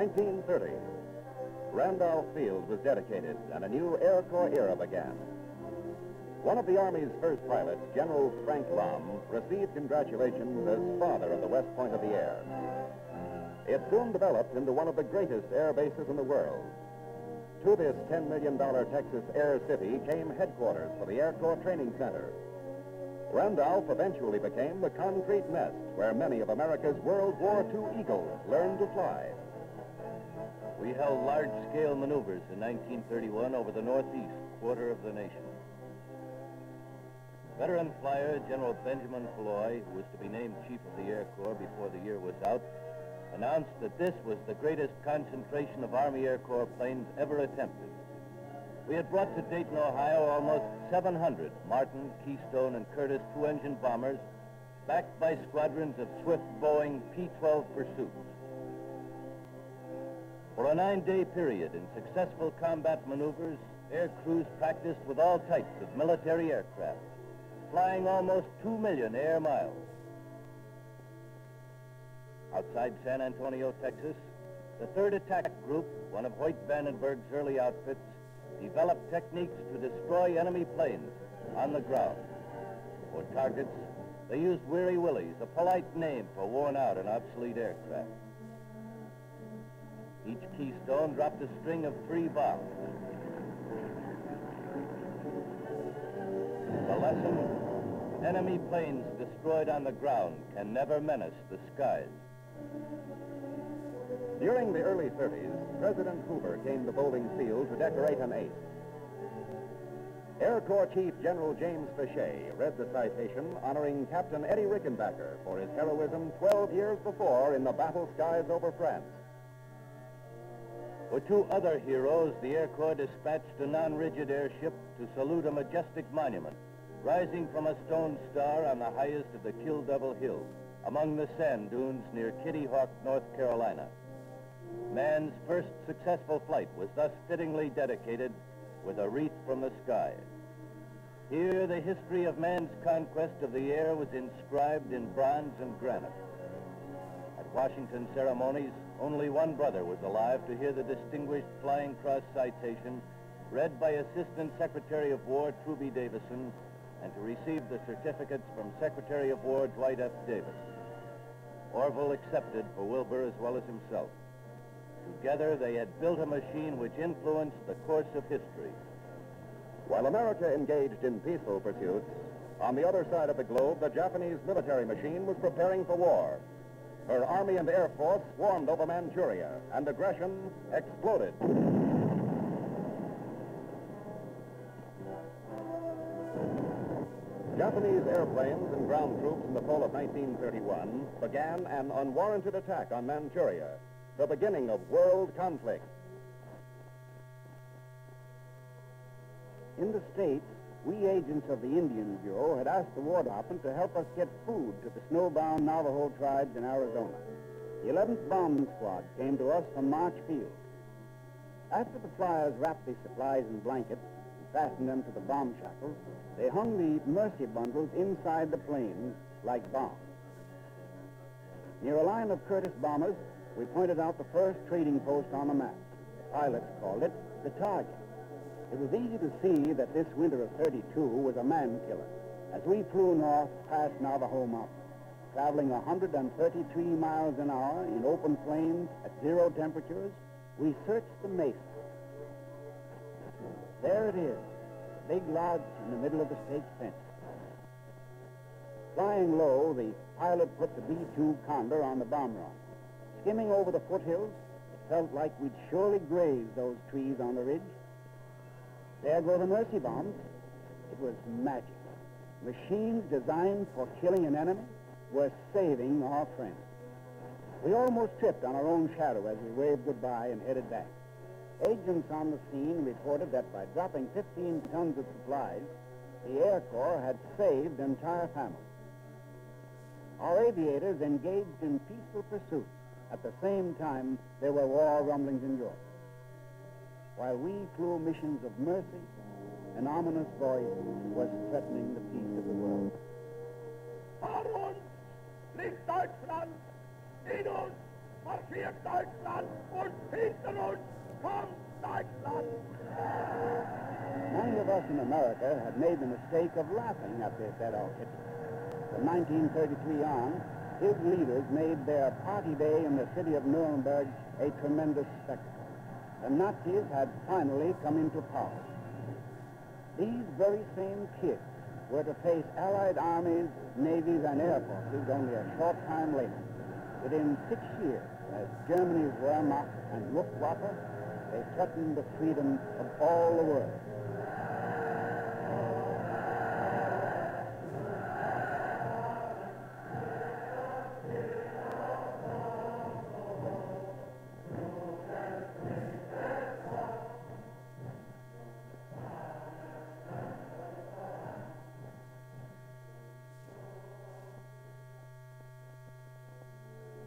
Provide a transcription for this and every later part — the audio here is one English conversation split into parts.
1930. Randolph Field was dedicated and a new Air Corps era began. One of the Army's first pilots, General Frank Lom, received congratulations as father of the West Point of the Air. It soon developed into one of the greatest air bases in the world. To this $10 million Texas Air City came headquarters for the Air Corps Training Center. Randolph eventually became the concrete nest where many of America's World War II Eagles learned to fly. We held large-scale maneuvers in 1931 over the northeast quarter of the nation. Veteran flyer General Benjamin Floyd, who was to be named Chief of the Air Corps before the year was out, announced that this was the greatest concentration of Army Air Corps planes ever attempted. We had brought to Dayton, Ohio, almost 700 Martin, Keystone, and Curtiss two-engine bombers, backed by squadrons of swift Boeing P-12 pursuits. For a 9-day period in successful combat maneuvers, air crews practiced with all types of military aircraft, flying almost 2 million air miles. Outside San Antonio, Texas, the 3rd Attack Group, one of Hoyt Vandenberg's early outfits, developed techniques to destroy enemy planes on the ground. For targets, they used Weary Willies, a polite name for worn-out and obsolete aircraft. Each Keystone dropped a string of 3 bombs. The lesson: enemy planes destroyed on the ground can never menace the skies. During the early 30s, President Hoover came to Bowling Field to decorate an ace. Air Corps Chief General James Fichet read the citation honoring Captain Eddie Rickenbacker for his heroism 12 years before in the battle skies over France. For 2 other heroes, the Air Corps dispatched a non-rigid airship to salute a majestic monument rising from a stone star on the highest of the Kill Devil Hills, among the sand dunes near Kitty Hawk, North Carolina. Man's first successful flight was thus fittingly dedicated with a wreath from the sky. Here, the history of man's conquest of the air was inscribed in bronze and granite. At Washington ceremonies, only one brother was alive to hear the distinguished Flying Cross citation read by Assistant Secretary of War Truby Davison and to receive the certificates from Secretary of War Dwight F. Davis. Orville accepted for Wilbur as well as himself. Together, they had built a machine which influenced the course of history. While America engaged in peaceful pursuits, on the other side of the globe, the Japanese military machine was preparing for war. Her Army and Air Force swarmed over Manchuria, and aggression exploded. Japanese airplanes and ground troops in the fall of 1931 began an unwarranted attack on Manchuria, the beginning of world conflict. In the States, we agents of the Indian Bureau had asked the War Department to help us get food to the snowbound Navajo tribes in Arizona. The 11th Bomb Squad came to us from March Field. After the flyers wrapped the supplies in blankets and fastened them to the bomb shackles, they hung the mercy bundles inside the planes like bombs. Near a line of Curtiss bombers, we pointed out the first trading post on the map. The pilots called it the target. It was easy to see that this winter of '32 was a man-killer as we flew north past Navajo Mountain, traveling 133 miles an hour in open plains at 0 temperatures. We searched the mesa. There it is, the big lodge in the middle of the stake fence. Flying low, the pilot put the B-2 Condor on the bomb run. Skimming over the foothills, it felt like we'd surely graze those trees on the ridge. There go the mercy bombs. It was magic. Machines designed for killing an enemy were saving our friends. We almost tripped on our own shadow as we waved goodbye and headed back. Agents on the scene reported that by dropping 15 tons of supplies, the Air Corps had saved entire families. Our aviators engaged in peaceful pursuits. At the same time, there were war rumblings in Europe. While we flew missions of mercy, an ominous voice was threatening the peace of the world. Marschiert Deutschland und hinter uns kommt Deutschland! Many of us in America had made the mistake of laughing at that outfit. From 1933 on, his leaders made their party day in the city of Nuremberg a tremendous spectacle. The Nazis had finally come into power. These very same kids were to face Allied armies, navies, and air forces only a short time later. Within 6 years, as Germany's Wehrmacht and Luftwaffe, they threatened the freedom of all the world.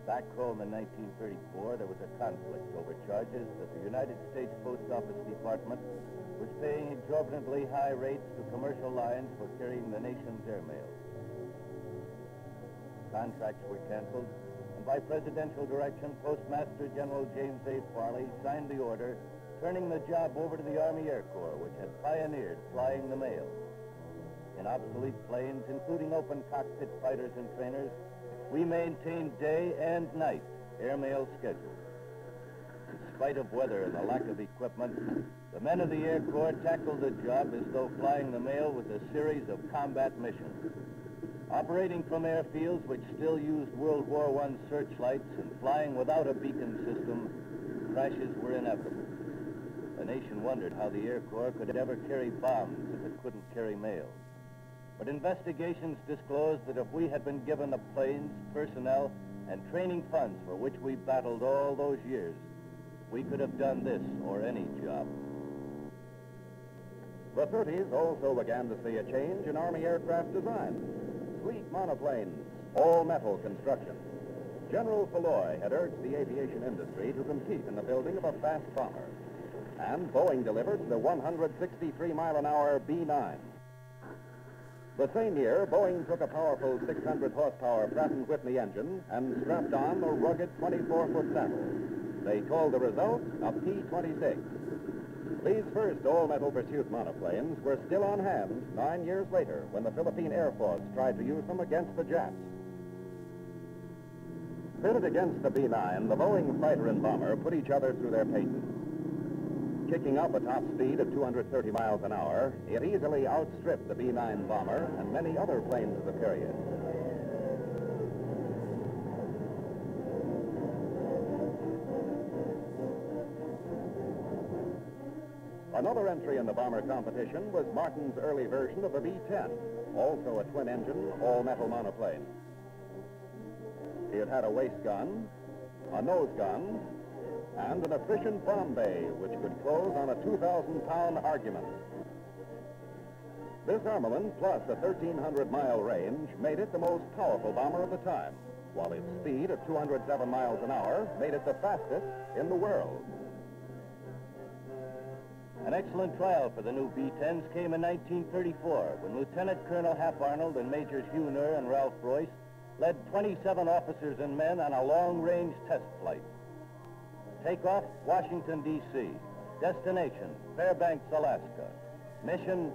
Back home in 1934, there was a conflict over charges that the United States Post Office Department was paying exorbitantly high rates to commercial lines for carrying the nation's airmail. Contracts were canceled, and by presidential direction, Postmaster General James A. Farley signed the order turning the job over to the Army Air Corps, which had pioneered flying the mail. In obsolete planes, including open cockpit fighters and trainers, we maintained day and night airmail schedules. In spite of weather and the lack of equipment, the men of the Air Corps tackled the job as though flying the mail was a series of combat missions. Operating from airfields which still used World War I searchlights and flying without a beacon system, crashes were inevitable. The nation wondered how the Air Corps could ever carry bombs if it couldn't carry mail. But investigations disclosed that if we had been given the planes, personnel, and training funds for which we battled all those years, we could have done this or any job. The 30s also began to see a change in Army aircraft design. Sleek monoplanes, all-metal construction. General Falloy had urged the aviation industry to compete in the building of a fast bomber. And Boeing delivered the 163-mile-an-hour B-9. The same year, Boeing took a powerful 600-horsepower Pratt & Whitney engine and strapped on a rugged 24-foot saddle. They called the result a P-26. These first all-metal pursuit monoplanes were still on hand 9 years later when the Philippine Air Force tried to use them against the Japs. Pitted against the B-9, the Boeing fighter and bomber put each other through their paces. Kicking up a top speed of 230 miles an hour, it easily outstripped the B-9 bomber and many other planes of the period. Another entry in the bomber competition was Martin's early version of the B-10, also a twin-engine, all-metal monoplane. It had a waist gun, a nose gun, and an efficient bomb bay, which could close on a 2,000-pound argument. This armament, plus a 1,300-mile range, made it the most powerful bomber of the time, while its speed of 207 miles an hour made it the fastest in the world. An excellent trial for the new B-10s came in 1934, when Lieutenant Colonel Hap Arnold and Majors Hugh Nur and Ralph Royce led 27 officers and men on a long-range test flight. Takeoff, Washington, D.C. Destination, Fairbanks, Alaska. Mission,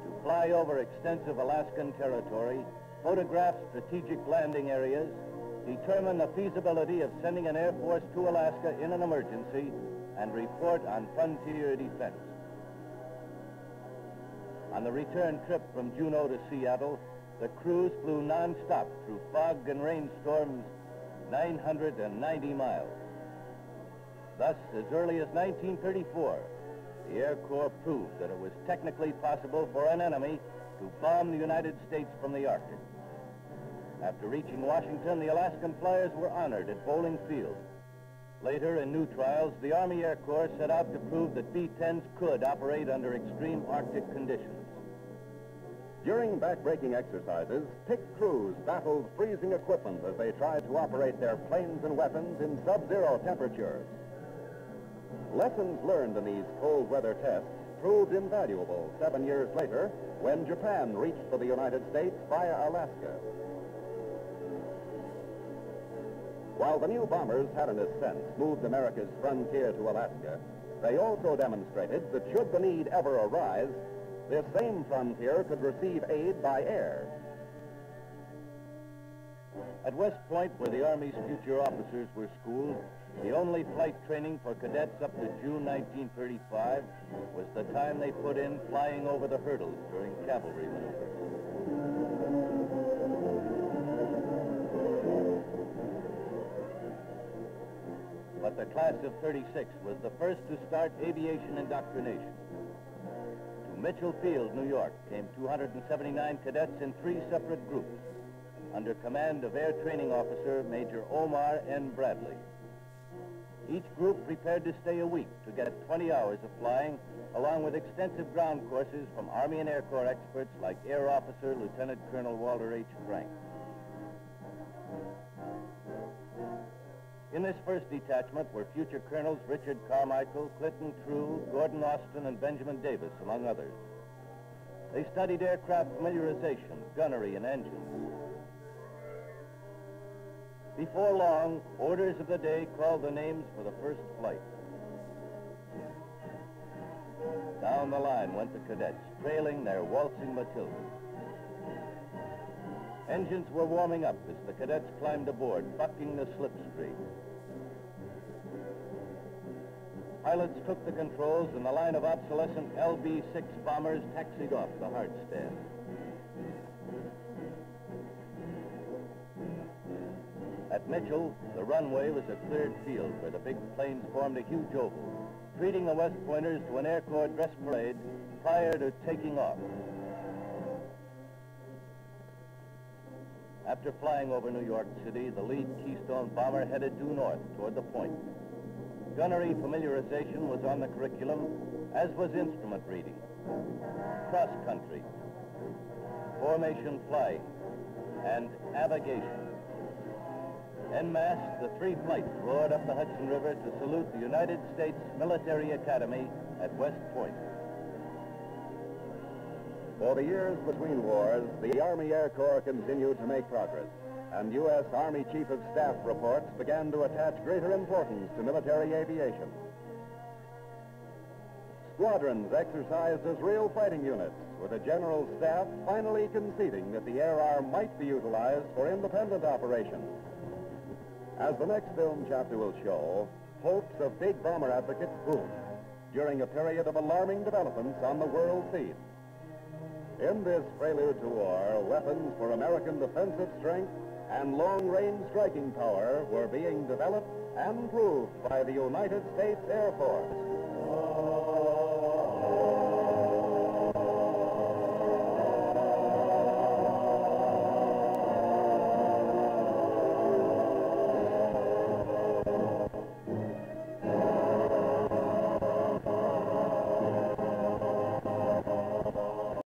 to fly over extensive Alaskan territory, photograph strategic landing areas, determine the feasibility of sending an Air Force to Alaska in an emergency, and report on frontier defense. On the return trip from Juneau to Seattle, the crews flew non-stop through fog and rainstorms 990 miles. Thus, as early as 1934, the Air Corps proved that it was technically possible for an enemy to bomb the United States from the Arctic. After reaching Washington, the Alaskan flyers were honored at Bowling Field. Later, in new trials, the Army Air Corps set out to prove that B-10s could operate under extreme Arctic conditions. During back-breaking exercises, picked crews battled freezing equipment as they tried to operate their planes and weapons in sub-zero temperatures. Lessons learned in these cold weather tests proved invaluable 7 years later when Japan reached for the United States via Alaska. While the new bombers had, in a sense, moved America's frontier to Alaska, they also demonstrated that should the need ever arise, this same frontier could receive aid by air. At West Point, where the Army's future officers were schooled, the only flight training for cadets up to June 1935 was the time they put in flying over the hurdles during cavalry maneuvers. But the class of '36 was the first to start aviation indoctrination. To Mitchell Field, New York, came 279 cadets in 3 separate groups, under command of Air Training Officer Major Omar N. Bradley. Each group prepared to stay a week to get 20 hours of flying, along with extensive ground courses from Army and Air Corps experts like Air Officer Lieutenant Colonel Walter H. Frank. In this first detachment were future Colonels Richard Carmichael, Clinton True, Gordon Austin, and Benjamin Davis, among others. They studied aircraft familiarization, gunnery, and engines. Before long, orders of the day called the names for the first flight. Down the line went the cadets, trailing their waltzing Matildas. Engines were warming up as the cadets climbed aboard, bucking the slipstream. Pilots took the controls, and the line of obsolescent LB-6 bombers taxied off the hard stand. At Mitchell, the runway was a cleared field where the big planes formed a huge oval, treating the West Pointers to an Air Corps dress parade prior to taking off. After flying over New York City, the lead Keystone bomber headed due north toward the point. Gunnery familiarization was on the curriculum, as was instrument reading, cross-country, formation flying, and navigation. En masse, the 3 flights roared up the Hudson River to salute the United States Military Academy at West Point. For the years between wars, the Army Air Corps continued to make progress, and U.S. Army Chief of Staff reports began to attach greater importance to military aviation. Squadrons exercised as real fighting units, with the General Staff finally conceding that the air arm might be utilized for independent operations. As the next film chapter will show, hopes of big bomber advocates boomed during a period of alarming developments on the world scene. In this prelude to war, weapons for American defensive strength and long-range striking power were being developed and proved by the United States Air Force.